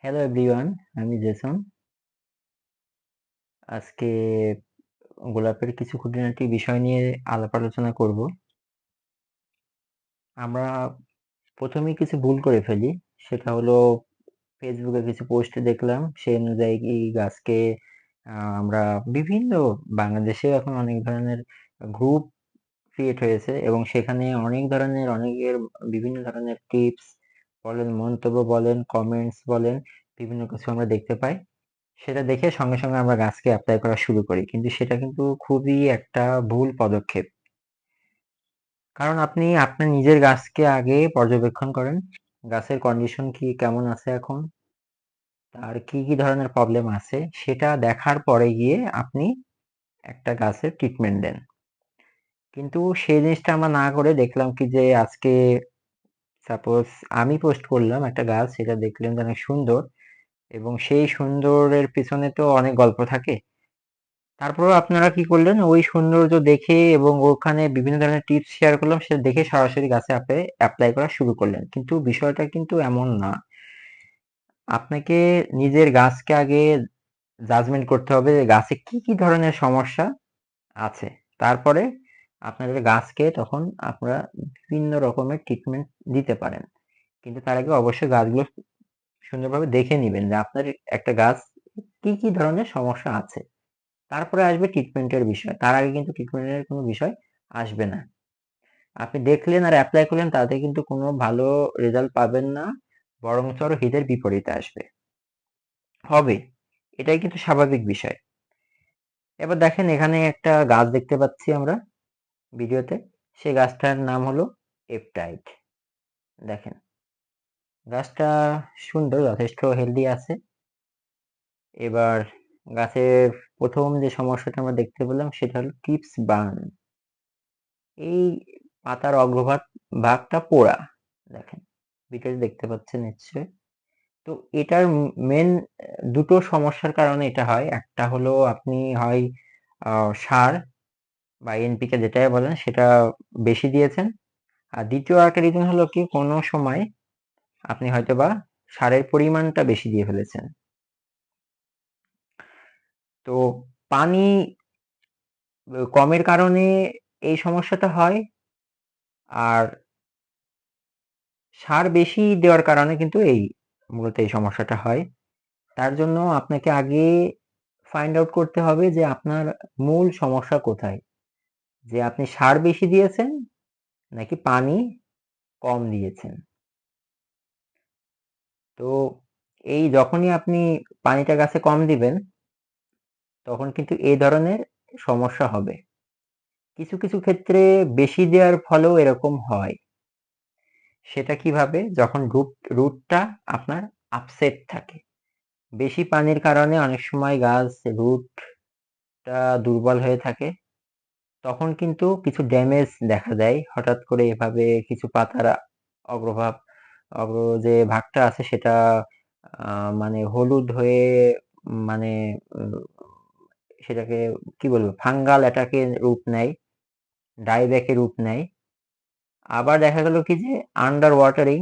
Hello everyone, আমি Jason. আজকে গোলাপের কিছু খুঁটিনাটি বিষয় নিয়ে আলাপ আলোচনা করব। আমরা প্রথমেই কিছু ভুল করে ফেলি, সেটা হলো ফেসবুকে কিছু পোস্ট দেখলাম, সেই অনুযায়ী এই গাছকে আমরা বিভিন্ন বাংলাদেশে এখন অনেক ধরনের গ্রুপ ক্রিয়েট হয়েছে এবং সেখানে অনেকের বিভিন্ন ধরনের টিপস বলেন, মন্তব্য বলেন, কমেন্টস বলেন, বিভিন্ন কিছু আমরা দেখতে পাই। সেটা দেখে সঙ্গে সঙ্গে আমরা গাছকে অ্যাপ্লাই করা শুরু করি, কিন্তু সেটা কিন্তু খুবই একটা ভুল পদক্ষেপ। কারণ আপনি আপনার নিজের গাছকে আগে পর্যবেক্ষণ করেন, গাছের কন্ডিশন কি কেমন আছে এখন, তার কি কি ধরনের প্রবলেম আছে সেটা দেখার পরে গিয়ে আপনি একটা গাছের ট্রিটমেন্ট দেন। কিন্তু সেই জিনিসটা আমরা না করে দেখলাম কি যে আজকে সাপোজ আমি পোস্ট করলাম একটা গাছ, সেটা দেখলেন যে অনেক সুন্দর এবং সেই সুন্দরের পিছনে তো অনেক গল্প থাকে। তারপরেও আপনারা কি করলেন, ওই সৌন্দর্য দেখে এবং ওখানে বিভিন্ন ধরনের টিপস শেয়ার করলাম, সেটা দেখে সরাসরি গাছে অ্যাপ্লাই করা শুরু করলেন, কিন্তু বিষয়টা কিন্তু এমন না। আপনাকে নিজের গাছকে আগে জাজমেন্ট করতে হবে যে গাছে কি কি ধরনের সমস্যা আছে। তারপরে আপনাদের গাছকে তখন আপনারা বিভিন্ন রকমের ট্রিটমেন্ট দিতে পারেন, কিন্তু তার আগে অবশ্যই গাছগুলো সুন্দরভাবে দেখে নিবেন যে আপনার একটা গাছ কি কি ধরনের সমস্যা আছে। তারপরে আসবে ট্রিটমেন্টের বিষয়, তার আগে কিন্তু ট্রিটমেন্টের কোনো বিষয় আসবে না। আপনি দেখলেন আর অ্যাপ্লাই করলেন, তাতে কিন্তু কোনো ভালো রেজাল্ট পাবেন না, বরঞ্চ আরো হিতের বিপরীতে আসবে হবে। এটাই কিন্তু স্বাভাবিক বিষয়। এবার দেখেন, এখানে একটা গাছ দেখতে পাচ্ছি আমরা ভিডিওতে। সেই গাছটার নাম হলো এপটাইট। দেখেন, গাছটা সুন্দর, যথেষ্ট হেলদি আছে। এবার গাছের প্রথম যে সমস্যাটা আমরা দেখতে পেলাম সেটা হলো টিপস বার্ন। এই পাতার অগ্রভাগ ভাগটা পোড়া। দেখেন, ভিডিওতে দেখতে পাচ্ছেন নিশ্চয়ই। তো এটার মেন দুটো সমস্যার কারণে এটা হয়। একটা হলো আপনি হয় সার বা এনপিকে যেটাই বলেন সেটা বেশি দিয়েছেন, আর দ্বিতীয় একটা রিজন হলো কি কোনো সময় আপনি হয়তোবা সারের পরিমাণটা বেশি দিয়ে ফেলেছেন। তো পানি কমের কারণে এই সমস্যাটা হয়, আর সার বেশি দেওয়ার কারণে কিন্তু মূলত এই সমস্যাটা হয়। তার জন্য আপনাকে আগে ফাইন্ড আউট করতে হবে যে আপনার মূল সমস্যা কোথায়, যে আপনি সার বেশি দিয়েছেন নাকি পানি কম দিয়েছেন। তো এই যখনই আপনি পানিটা গাছে কম দিবেন, তখন কিন্তু এই ধরনের সমস্যা হবে। কিছু কিছু ক্ষেত্রে বেশি দেওয়ার ফলেও এরকম হয়। সেটা কিভাবে, যখন রুটটা আপনার আপসেট থাকে। বেশি পানির কারণে অনেক সময় গাছ রুটটা দুর্বল হয়ে থাকে, তখন কিন্তু কিছু ড্যামেজ দেখা দেয় হঠাৎ করে। এভাবে কিছু পাতার অগ্রভাগ অগ্র যে ভাগটা আছে সেটা মানে হলুদ হয়ে, মানে সেটাকে কি বলবো, ফাঙ্গাল অ্যাটাকে রূপ নেয়, ডাইব্যাকে রূপ নেয়। আবার দেখা গেল কি যে আন্ডার ওয়াটারিং,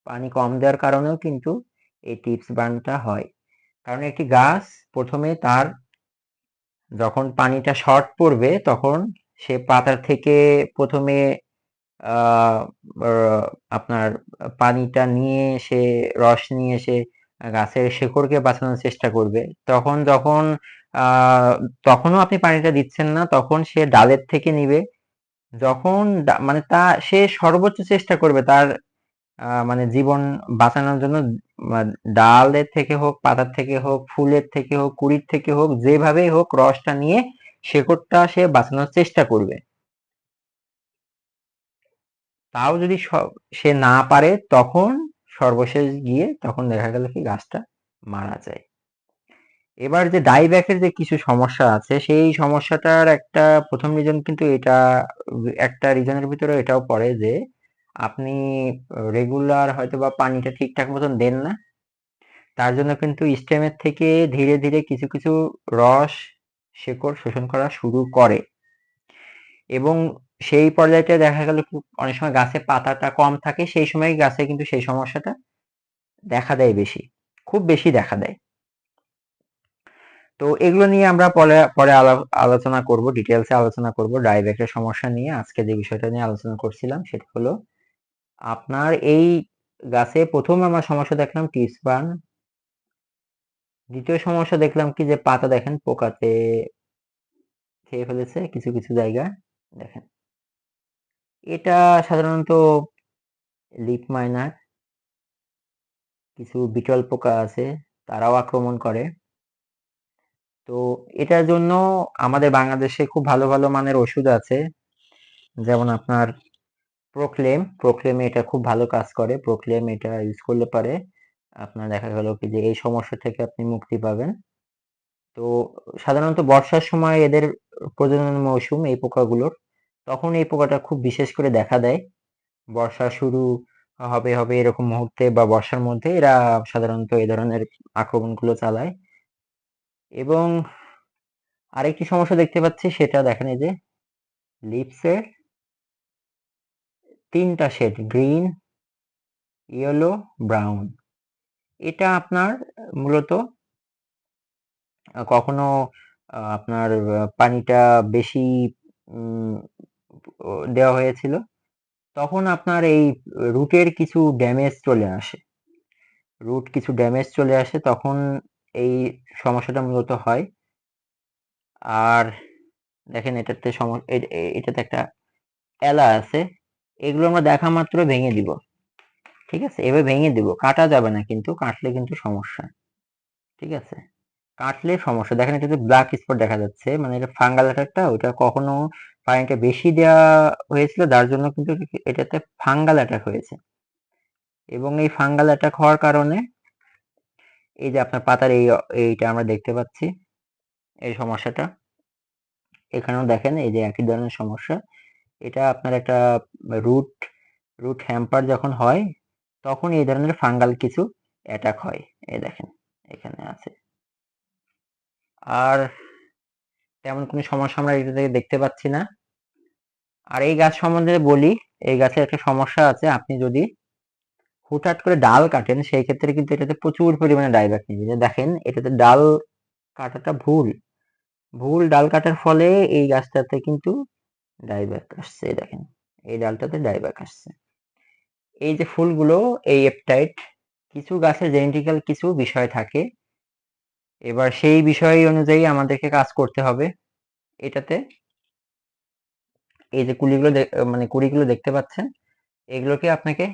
পানি কম দেওয়ার কারণেও কিন্তু এই টিপস বার্নটা হয়। কারণ একটি গাছ প্রথমে তার যখন পানিটা শর্ট পড়বে, তখন সে পাতা থেকে প্রথমে আহ আপনার পানিটা নিয়ে সে রস নিয়ে এসে গাছের শেকড়কে বাঁচানোর চেষ্টা করবে। যখন তখনও আপনি পানিটা দিচ্ছেন না, তখন সে ডালের থেকে নিবে। যখন মানে সে সর্বোচ্চ চেষ্টা করবে তার মানে জীবন বাঁচানোর জন্য, ডালের থেকে হোক, পাতার থেকে হোক, ফুলের থেকে হোক, কুড়ির থেকে হোক, যেভাবেই হোক রসটা নিয়ে শেকড়টা সে বাঁচানোর চেষ্টা করবে। তাও যদি সে না পারে, তখন সর্বশেষ গিয়ে তখন দেখা গেল কি গাছটা মারা যায়। এবার যে ডাইব্যাকের যে কিছু সমস্যা আছে, সেই সমস্যাটার একটা প্রথম রিজন কিন্তু এটা, একটা রিজনের ভিতরে এটাও পড়ে যে আপনি রেগুলার হয়তো বা পানিটা ঠিকঠাক মতন দেন না। তার জন্য কিন্তু স্টেমের থেকে ধীরে ধীরে কিছু কিছু রস শেকড় শোষণ করা শুরু করে, এবং সেই পর্যায়টা দেখা গেল অনেক সময় গাছে পাতাটা কম থাকে, সেই সময় গাছে কিন্তু সেই সমস্যাটা দেখা দেয় বেশি। খুব বেশি দেখা দেয়। তো এগুলো নিয়ে আমরা পরে পরে আলোচনা করব, ডিটেলসে আলোচনা করব ডাইব্যাকের সমস্যা নিয়ে। আজকে যে বিষয়টা নিয়ে আলোচনা করছিলাম সেটা হলো আপনার এই গাছে প্রথম আমরা সমস্যা দেখলাম টিপ বার্ন, দ্বিতীয় সমস্যা দেখলাম কি যে পাতা দেখেন পোকাতে খেয়ে ফেলেছে কিছু কিছু জায়গায় দেখেন। এটা সাধারণত লিফ মাইনার, কিছু বিটল পোকা আছে তারাও আক্রমণ করে। তো এটার জন্য আমাদের বাংলাদেশে খুব ভালো ভালো মানের ওষুধ আছে, যেমন আপনার প্রোক্লেমে এটা খুব ভালো কাজ করে। প্রোক্লেম এটা ইউজ করলে পারে আপনার দেখা গেল কি যে এই সমস্যা থেকে আপনি মুক্তি পাবেন। তো সাধারণত বর্ষার সময় এদের প্রজনন মৌসুম এই পোকাগুলোর, তখন এই পোকাটা খুব বিশেষ করে দেখা দেয়। বর্ষা শুরু হবে হবে এরকম মুহূর্তে বা বর্ষার মধ্যে এরা সাধারণত এই ধরনের আক্রমণগুলো চালায়। এবং আরেকটি সমস্যা দেখতে পাচ্ছি সেটা দেখেন, এই যে লিপসের 3টা শেড গ্রিন, ইয়েলো, ব্রাউন। এটা আপনার মূলত কখনো আপনার পানিটা বেশি উম দেওয়া হয়েছিল, তখন আপনার এই রুটের কিছু ড্যামেজ চলে আসে। তখন এই সমস্যাটা মূলত হয়। আর দেখেন এটাতে একটা এলা আছে, এগুলো আমরা দেখা মাত্র ভেঙে দিব। ঠিক আছে, এভাবে ভেঙে দিব, কাটা যাবে না, কিন্তু কাটলে কিন্তু সমস্যা। ঠিক আছে, কাটলে সমস্যা। দেখেন এটাতে ব্ল্যাক স্পট দেখা যাচ্ছে, মানে এটা ফাঙ্গাল অ্যাটাকটা, ওইটা কখনো পানিটা বেশি দেওয়া হয়েছিল যার জন্য কিন্তু এটাতে ফাঙ্গাল অ্যাটাক হয়েছে। এবং এই ফাঙ্গাল অ্যাটাক হওয়ার কারণে এই যে আপনার পাতার এইটা আমরা দেখতে পাচ্ছি এই সমস্যাটা, এখানেও দেখেন এই যে একই ধরনের সমস্যা। এটা আপনার একটা রুট রুট হ্যাম্পার যখন হয় তখন এই ধরনের ফাঙ্গাল কিছু অ্যাটাক হয়। এই দেখেন এখানে আছে। আর তেমন কোনো সমস্যা আমরা এটা থেকে দেখতে পাচ্ছি না। আর এই গাছ সম্বন্ধে বলি, এই গাছের একটা সমস্যা আছে, আপনি যদি হুটহাট করে ডাল কাটেন সেই ক্ষেত্রে কিন্তু এটাতে প্রচুর পরিমাণে ডাইব্যাক নিয়ে যায়। দেখেন এটাতে ডাল কাটাটা ভুল ডাল কাটার ফলে এই গাছটাতে কিন্তু ডাইব্যাক আসছে। দেখেন এই ডালটাতে ডাইব্যাক আসছে। এই যে ফুলগুলো, এই এপটাইট, কিছু গাছের জেনেটিক্যাল কিছু বিষয় থাকে, এবার সেই বিষয় অনুযায়ী আমাদেরকে কাজ করতে হবে এটাতে। এই যে মানে কুড়িগুলো দেখতে পাচ্ছেন, এগুলোকে আপনাকে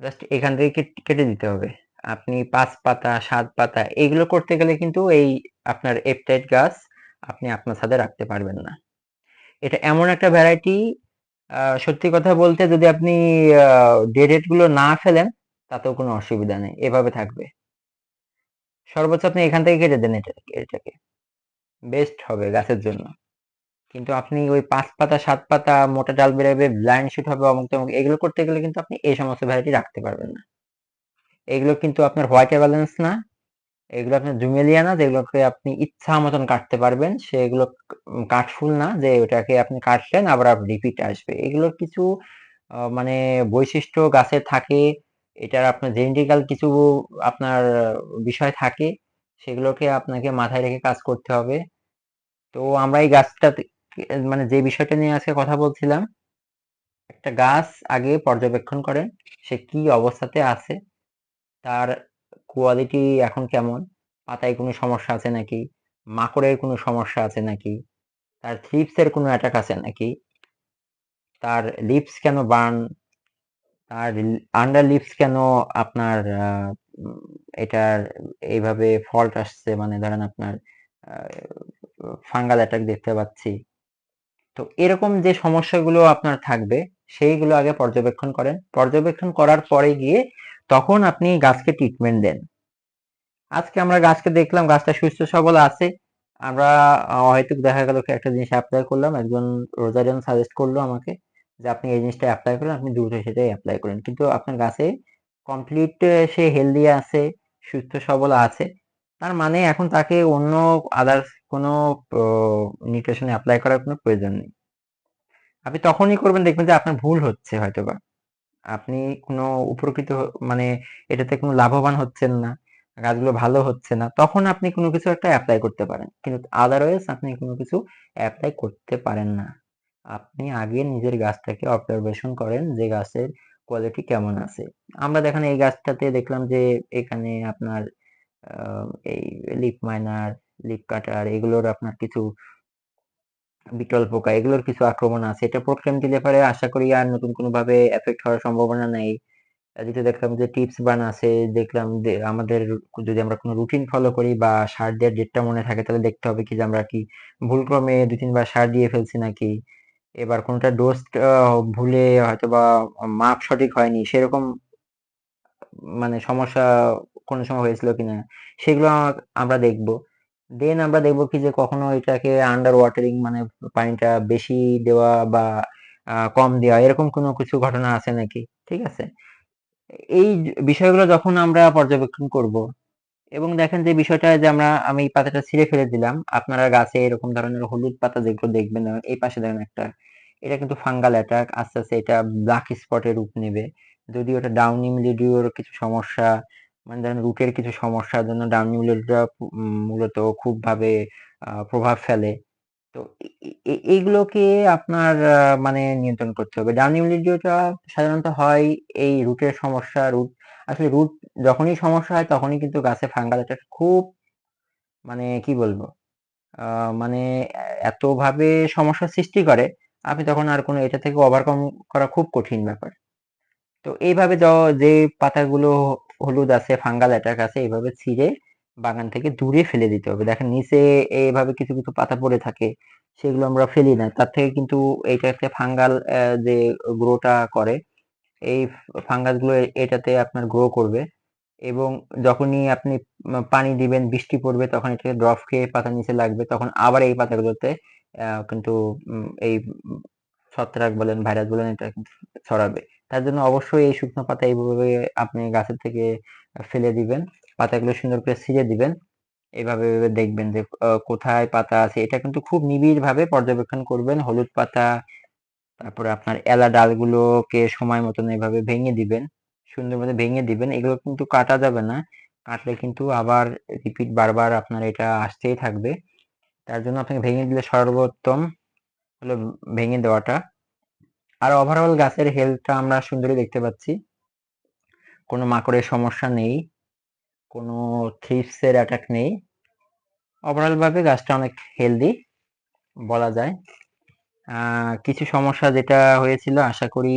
জাস্ট এখান থেকে কেটে দিতে হবে। আপনি 5 পাতা 7 পাতা এগুলো করতে গেলে কিন্তু এই আপনার এপটাইট গাছ আপনি আপনার ছাদে রাখতে পারবেন না। এটা এমন একটা ভ্যারাইটি, সত্যি কথা বলতে যদি আপনি ডেড গুলো না ফেলেন তাতেও কোনো অসুবিধা নেই, এভাবে থাকবে। সর্বোচ্চ আপনি এখান থেকে কেটে দেন, এটাকে বেস্ট হবে গাছের জন্য। কিন্তু আপনি ওই 5 পাতা 7 পাতা মোটা ডাল বেরোবে, ব্লাইন্ড শুট হবে, অমুক তমুক, এগুলো করতে গেলে কিন্তু আপনি এই সমস্ত ভ্যারাইটি রাখতে পারবেন না। এগুলো কিন্তু আপনার হোয়াইট ব্যালেন্স না, এগুলো আপনার জুমেলিয়া না, যেগুলোকে আপনি ইচ্ছা মতন কাটতে পারবেন। সেগুলো কাঠফুল না যে ওটাকে আপনি কাটলেন আবার রিপিট আসবে। এগুলোর কিছু মানে বৈশিষ্ট্য গাছের থাকে, এটার আপনার জেনেটিক্যাল কিছু আপনার বিষয় থাকে, সেগুলোকে আপনাকে মাথায় রেখে কাজ করতে হবে। তো আমরা এই গাছটা মানে যে বিষয়টা নিয়ে আজকে কথা বলছিলাম, একটা গাছ আগে পর্যবেক্ষণ করেন সে কি অবস্থাতে আছে, তার কোয়ালিটি এখন কেমন, পাতায় কোনো সমস্যা আছে নাকি, মাকড়ের কোনো সমস্যা আছে নাকি, তার থ্রিপসের কোনো অ্যাটাক আছে নাকি, তার লিপস কেন বার্ন, তার আন্ডার লিপস কেন আপনার এটার এইভাবে ফল্ট আসছে, মানে ধরেন আপনার ফাঙ্গাল অ্যাটাক দেখতে পাচ্ছি। তো এরকম যে সমস্যাগুলো আপনার থাকবে সেইগুলো আগে পর্যবেক্ষণ করেন, পর্যবেক্ষণ করার পরে গিয়ে তখন আপনি গাছকে ট্রিটমেন্ট দেন। আজকে আমরা গাছকে দেখলাম গাছটা সুস্থ সবল আছে, আমরা হয়তো দেখা গেল একটা জিনিস অ্যাপ্লাই করলাম, একজন রোজারিয়ান সাজেস্ট করলো আমাকে যে আপনি এই জিনিসটা অ্যাপ্লাই করেন, আপনি দ্রুত সেটাই অ্যাপ্লাই করেন, কিন্তু আপনার গাছে কমপ্লিট সে হেলদি আছে, সুস্থ সবল আছে, তার মানে এখন তাকে অন্য আদার্স কোনো নিউট্রিশন অ্যাপ্লাই করার কোনো প্রয়োজন নেই। আপনি তখনই করবেন দেখবেন যে আপনার ভুল হচ্ছে, হয়তোবা আপনি কোনো উপকৃত মানে এটাতে কোনো লাভবান হচ্ছেন না, গাছগুলো ভালো হচ্ছে না, তখন আপনি কোনো কিছু একটা এপ্লাই করতে পারেন, কিন্তু আদারওয়াইজ আপনি কোনো কিছু অ্যাপ্লাই করতে পারেন না। আপনি আগে নিজের গাছটাকে অবজারভেশন করেন যে গাছের কোয়ালিটি কেমন আছে। আমরা দেখেন এই গাছটাতে দেখলাম যে এখানে আপনার এই লিফ মাইনার, লিফ কাটার এগুলোর আপনার কিছু বিটল পোকা এগুলোর কিছু আক্রমণ আছে। এটা প্রোগ্রাম দিলে পারে আশা করি আর নতুন কোনো ভাবে এফেক্ট হওয়ার সম্ভাবনা নেই। দ্বিতীয় দেখলাম যে টিপস বান আছে, দেখলাম যে আমাদের যদি আমরা কোনো রুটিন ফলো করি বা সার দেওয়ার ডেটটা মনে থাকে, তাহলে দেখতে হবে কি যে আমরা কি ভুলক্রমে 2-3 বার সার দিয়ে ফেলছি নাকি, এবার কোনটা ডোজ ভুলে হয়তো বা মাপ সঠিক হয়নি, সেরকম মানে সমস্যা কোনো সময় হয়েছিল কিনা, সেগুলো আমরা দেখব। দেন আমরা দেখব কি যে কখনো এটাকে আন্ডার ওয়াটারিং মানে পানিটা বেশি দেওয়া বা কম দেওয়া, এরকম কোনো কিছু ঘটনা আছে নাকি, ঠিক আছে। এই বিষয়গুলো যখন আমরা পর্যবেক্ষণ করব এবং দেখেন যে বিষয়টা যে আমি এই পাতাটা ছিঁড়ে ফেলে দিলাম, আপনারা গাছে এরকম ধরনের হলুদ পাতা যেগুলো দেখবেন, এই পাশে দেখেন একটা, এটা কিন্তু ফাঙ্গাল অ্যাটাক, আস্তে আস্তে এটা ব্ল্যাক স্পটের রূপ নেবে। যদিও এটা ডাউনি মিলিডিউর কিছু সমস্যা, মানে ধরেন রুটের কিছু সমস্যার জন্য ডাউনি মিলিডিউটা মূলত খুব ভাবে প্রভাব ফেলে। তো এইগুলোকে আপনার মানে নিয়ন্ত্রণ করতে হবে। ডাউনি মিলডিউটা সাধারণত হয় এই রুটের সমস্যা। আসলে রুট যখনই সমস্যা হয় তখনই কিন্তু গাছে ফাঙ্গাল অ্যাটাক খুব, মানে কি বলবো, মানে এতভাবে সমস্যার সৃষ্টি করে, আপনি তখন আর কোনো এটা থেকে ওভারকাম করা খুব কঠিন ব্যাপার। তো এইভাবে যে পাতাগুলো হলুদ আছে, ফাঙ্গাল অ্যাটাক আছে, এইভাবে ছিঁড়ে বাগান থেকে দূরে ফেলে দিতে হবে। দেখেন নিচে এইভাবে কিছু কিছু পাতা পড়ে থাকে, সেগুলো আমরা ফেলি না, তার থেকে কিন্তু এইটা একটা ফাঙ্গাল যে গ্রোটা করে, এই ফাঙ্গাস গুলো এটাতে আপনার গ্রো করবে। এবং যখনই আপনি পানি দিবেন, বৃষ্টি পড়বে, তখন এটা ড্রপ খেয়ে পাতার নিচে লাগবে, তখন আবার এই পাতাগুলোতে কিন্তু এই ছত্রাক বলেন, ভাইরাস বলেন, এটা কিন্তু ছড়াবে। তার জন্য অবশ্যই এই শুকনো পাতা এইভাবে আপনি গাছের থেকে ফেলে দিবেন, পাতাগুলো সুন্দর করে ছিঁড়ে দিবেন। এভাবে এভাবে দেখবেন যে কোথায় পাতা আছে, এটা কিন্তু খুব নিবিড় ভাবে পর্যবেক্ষণ করবেন। হলুদ পাতা, তারপরে আপনার এলা ডালগুলোকে সময় মতন এভাবে ভেঙে দিবেন, সুন্দর মতো ভেঙে দিবেন। এগুলো কিন্তু কাটা যাবে না, কাটলে কিন্তু আবার রিপিট বারবার আপনার এটা আসতেই থাকবে। তার জন্য আপনাকে ভেঙে দিলে সর্বোত্তম হলো ভেঙে দেওয়াটা। আর ওভারঅল গাছের হেলথটা আমরা সুন্দরই দেখতে পাচ্ছি, কোনো মাকড়ের সমস্যা নেই, কোনো থ্রিপসের অ্যাটাক নেই। ওভারঅল ভাবে গাছটা অনেক হেলদি বলা যায়। কিছু সমস্যা যেটা হয়েছিল, আশা করি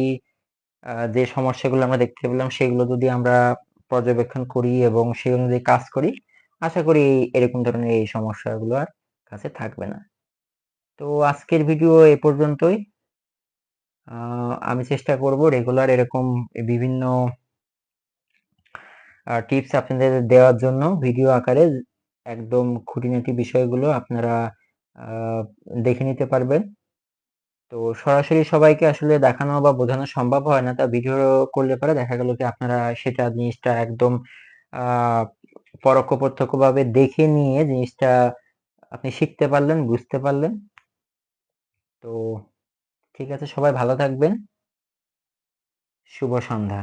যে সমস্যাগুলো আমরা দেখতে পেলাম সেগুলো যদি আমরা পর্যবেক্ষণ করি এবং সেই অনুযায়ী কাজ করি, আশা করি এরকম ধরনের এই সমস্যাগুলো আর কাছে থাকবে না। তো আজকের ভিডিও এ পর্যন্তই। আমি চেষ্টা করব রেগুলার এরকম বিভিন্ন টিপস আপনাদের দেওয়ার জন্য ভিডিও আকারে, একদম খুঁটিনাটি বিষয়গুলো আপনারা দেখে নিতে পারবেন। তো সরাসরি সবাইকে আসলে দেখানো বা বোঝানো সম্ভব হয় না, তা ভিডিও করলে পরে দেখা গেল কি আপনারা সেটা জিনিসটা একদম আহ পরোক্ষ প্রত্যক্ষ ভাবে দেখে নিয়ে জিনিসটা আপনি শিখতে পারলেন, বুঝতে পারলেন। তো ঠিক আছে, সবাই ভালো থাকবেন। শুভ সন্ধ্যা।